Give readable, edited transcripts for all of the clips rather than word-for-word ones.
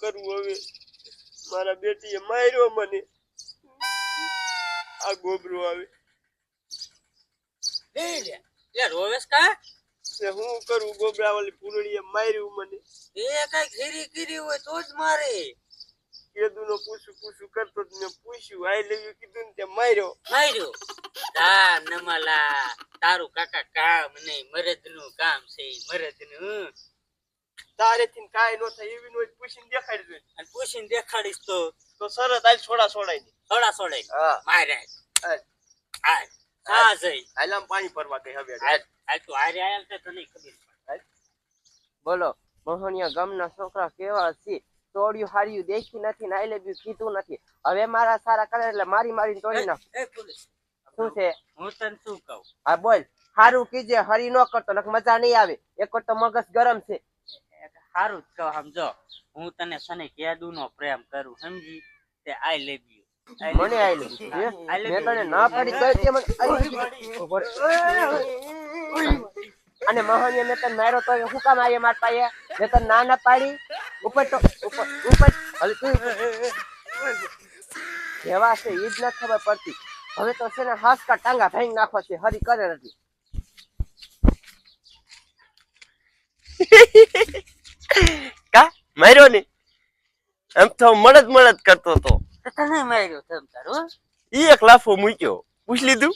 કરું હવે? મારા બેટીએ માર્યો મને. આ ગોબરો આવે લે રોવેશ કા તે હું કરું? ગોબરા વાળી પૂરણીએ માર્યું મને. એ કઈ ઘેરી ગીરી હોય તો જ મારે. કેદુનો પૂછું કરતો જ મેં પૂછ્યું, આઈ લવ યુ કીધું ને તે માર્યો. તા નમાલા તારું કાકા કામ નહીં, મરદનું કામ છે. મરદનું તારેથી કાંઈ નો થાય એવી નો પૂછીને દેખાડી દે. અને પૂછીને દેખાડીશ તો સરસ આજ છોડાય ની. છોડાય હા મારે હા જઈ હાલામ પાણી ભરવા ગઈ હવે. આ તું હારે આયા તો નહીં ખબર. બોલો મોહનિયા ગામના છોકરા કેવા છે? તોડ્યું હાર્યું દેખી નથી, આઈ લવ યુ કીધું નથી. હવે મારા સારા કરે એટલે મારીને તોડી નાખ. શું છે? હું તને શું કહું? હા બોલ. હારું કીજે, હરી નો કરતો નક મજા નહીં આવે. એક તો મગજ ગરમ છે. સારું જ કહો. સમજો હું તને સને કેદુનો પ્રેમ કરું, સમજી? તે આઈ લવ યુ. મને આઈ લવ યુ. મેં તને ના પાડી તો તે મને અને મોહનિયા મેં તને માર્યો તો શું કામ આયે માર પાયે? મેં તને ના પાડી. ઉપર હાલ તું કેવા છે ઈ જ ન ખબર પડતી. હવે તો છે ને હાસકા ટાંગા ભાંગી નાખો છે. હરી કરે નથી. કા માર્યો ને? એમ તો મળદ કરતો તો. તને માર્યો તમ તારો? ઈ એક લાફો મૂક્યો. પૂછ લીધું?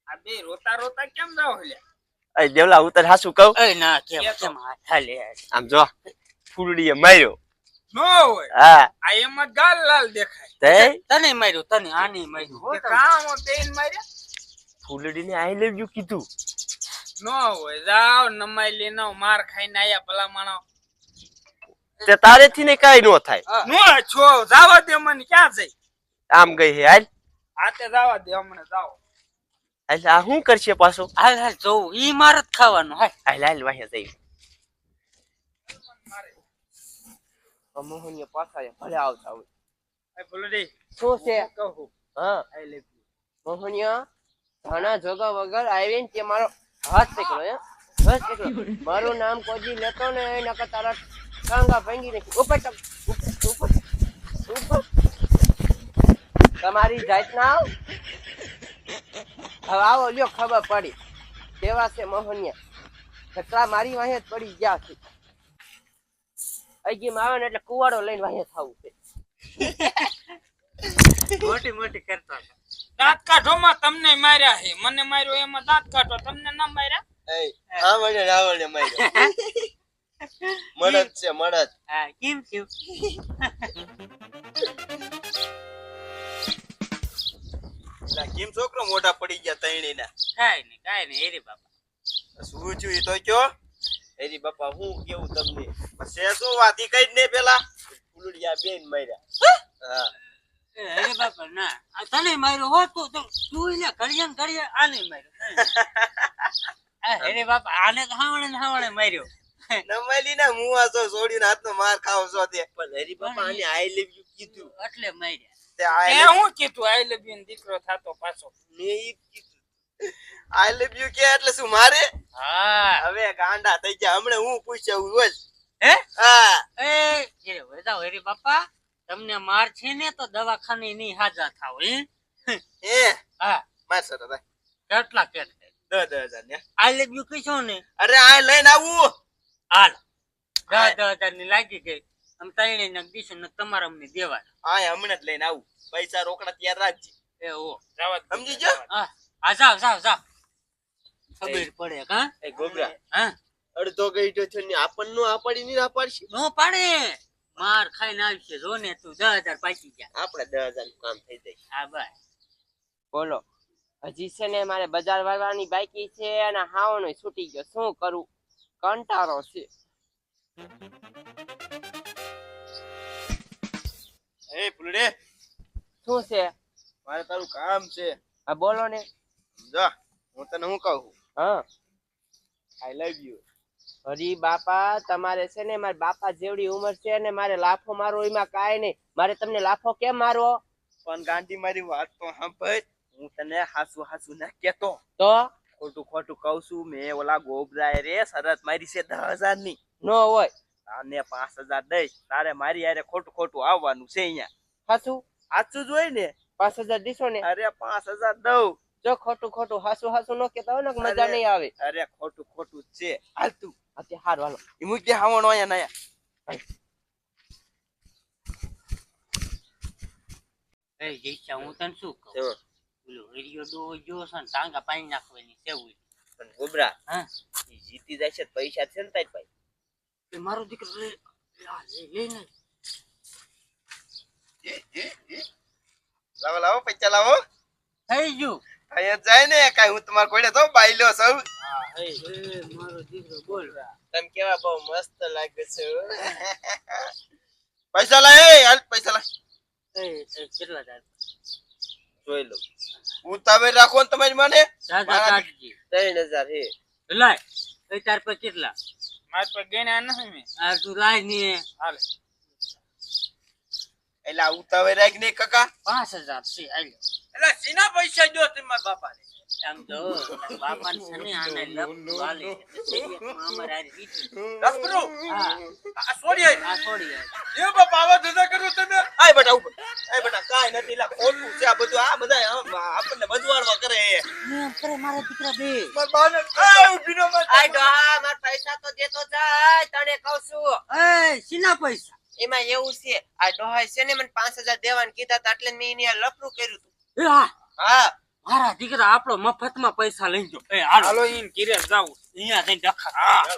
આ બે રોતા કેમ જાવ લ્યા? અય દેવલા ઉતર હાસુ કહું. ના કેમ હાલે આમ જો ફૂલડીએ માર્યો. નો હોય. હા આ એમ જ ગાલ લાલ દેખાય. તે તને માર્યો, તને આની માર્યો. કામ તેન માર્યા. ફૂલડીને આઈ લવ યુ કીધું. નો હોય. જાવ નમાઈ લેનો માર ખાઈને આયા ભલા માણો. તે તારેથી ને કાઈ નો થાય. નો છો જાવા દે મને. ક્યાં જઈ? આમ ગઈ હે હાલ. આતે જાવા દે હમણે જાવ. એટલે આ શું કરશે પાછો? હાલ જોઉં. ઈ માર જ ખાવાનું. હાલ વાહે જઈ. મોહનિયા પાછા ભલે આવતા હોય. એ બોલડી શું છે? કહું. હા આઈ લવ યુ. મોહનિયા ઘણા જોગા વગર આવીને તે મારો હાથ પકડો. હાથ પકડો. મારું નામ કોઈ લેતો ને નકર તારા ટાંગા ભાંગી નાખી. ઉપર તમારી જાતના હવે આવો લ્યો ખબર પડી કેવા છે મોહનિયા. ખતરા મારી વાહે જ પડી ગયા છે. અગી માં આવે ને એટલે કુવાડો લઈને વાહે થાવું છે. મોટી કરતો. દાંત કાઢો માં તમને માર્યા હે. મને માર્યો એમાં દાંત કાઢો. તમને ના માર્યા? હા મને રાવણે માર્યો. મળદ છે મળદ. હા કેમ થયું? કેમ છોકરો મોઢા પડી ગયા તૈણી ના? કાઈ નહીં એરી બાપા. શું છું ઈ તો કયો? એરી બાપા હું કેવું તમને? પછી શું વાત ઈ કઈ જ નહીં પેલા ફૂલડિયા બેન માર્યા. હા અરે બાપા ના. આ તને માર્યો હોત તો તું ને ઘડિયા આને માર્યો. અરે બાપા આને તો હાવણે માર્યો. નમાલી ના મુવા તો છોડીને હાથનો માર ખાવ છો તે. પણ હરી બાપા આને આઈ લવ યુ કીધું એટલે માર્યા. તે આઈ હું કીધું આઈ લવ યુ દીકરો થાતો પાછો. મે ઈ કીધું આઈ લવ યુ કે એટલે શું મારે? હા હવે ગાંડા થઈ ગયા. હમણે હું પૂછ્યું બોલ. હે? હા એ વેદા હરી બાપા તમને માર છે ને તો દવાખાને ની હાજા થાવ. હે હા માર સર ભાઈ કેટલા કે 10,000 ને આઈ લવ યુ કીધો ને? અરે આ લઈને આવું હાલ 10,000 ની લાગી ગઈ. આમ તઈને નગદીશ ને તમારે અમને દેવા. આ હમણાં જ લઈને આવું. પૈસા રોકડા તૈયાર રાખજે. એ ઓ જાવ સમજી ગયો? હા જાવ ખબર પડે. હા એ ગોબરા હા અડધો ગઈડો છે ને આપણને આ પાડી ની ના પાડશે. નો પાડે. માર ખાઈને આવશે. જો ને તું 10,000 પાછી ગયા. આપણે 10,000 નું કામ થઈ જાય. હા બસ બોલો હજી છે ને મારે બજાર વાળવાની બાકી છે અને હાવનો છૂટી ગયો. શું કરું? કંટાળો છે. એ ફૂલડે શું છે? મારે તારું કામ છે. હા બોલો ને. જો હું તને શું કહું? હા આઈ લવ યુ. હરી બાપા તમારે છે ને મારા બાપા જેવડી ઉંમર છે ને મારે લાફો મારો એમાં કાંઈ નહીં. મારે તમને લાફો કેમ મારવો? પણ ગાંધી મારી વાત તો સાંભળ. હું તને હાસુ ના કેતો તો ખોટું કહું છું. મેં ઓલા ગોબરાએ રે શરત મારી છે 10,000 ની. નો હોય આને 5000 દઈશ તારે મારી હારે ખોટું ખોટું આવવાનું છે અહીંયા સાચું સાચું જ હોય ને 5000 દીશો ને અરે 5000 દઉં જો ખોટું ખોટું હાસું હાસું ન કેતા હોય ને મજા નહીં આવે અરે ખોટું ખોટું છે હાલ તું અત્યારે હાર વાલો ઈ મુકે હાવણો અહીંયા નયા એ જઈશા હું તને શું કહું બોલો હરિયો ડો જો છે ને ટાંગા પાણી નાખવાની સેવું પણ ગોબરા હા ઈ જીતી જાય છે પૈસા છે ને તારી ભાઈ એ મારો દીકરો લે ને લાવો લાવો પૈસા લાવો થઈ ગયું અહીંયા જાય ને કાઈ હું તમાર કોઈને તો બાઈલો સૌ હા એ મારો દીકરો બોલ તમે કેવા બહુ મસ્ત લાગે છે પૈસા લાય હાલ પૈસા લાય એ કેટલા થાય જોઈ લો ઉતાવળ રાખો ને તમારી માને દાદા કાઢજી 3000 હે લાય એ તાર પર કેટલા માર પર ગેના નથી મે આ તું લાય ને હાલે એલા ઉતાવળ રાખ ને કાકા 5000 છે આલ્યો એલા સીના પૈસા દો તમારા બાપાને આમ તો બાપાને સને આને લપ વાલે છે અમાર આ રીતી લપરો હા આ છોડી આ છોડી એ બાપા આવા ધંધા કરો તમે આય બેટા ઉપર આય બેટા કાઈ નથી લા ખોટું છે આ બધું આ બધા આપણને બધવાડવા કરે મેં કરે મારા દીકરા બે માર બાને આ ઉભીનો મત આય ડોહા માર પૈસા તો દેતો જાય તને કહું છું એ સીના પૈસા એમાં એવું છે આ ડોહા છે ને મને 5000 દેવાનું કીધા તા એટલે મેં એને લફરું કર્યું તું એ હા હા મારા દીકરા આપણો મફતમાં પૈસા લઈ ગયો એ હાલો હાલો ઈન કિરે જાવ અહીંયા જઈને ડખા હા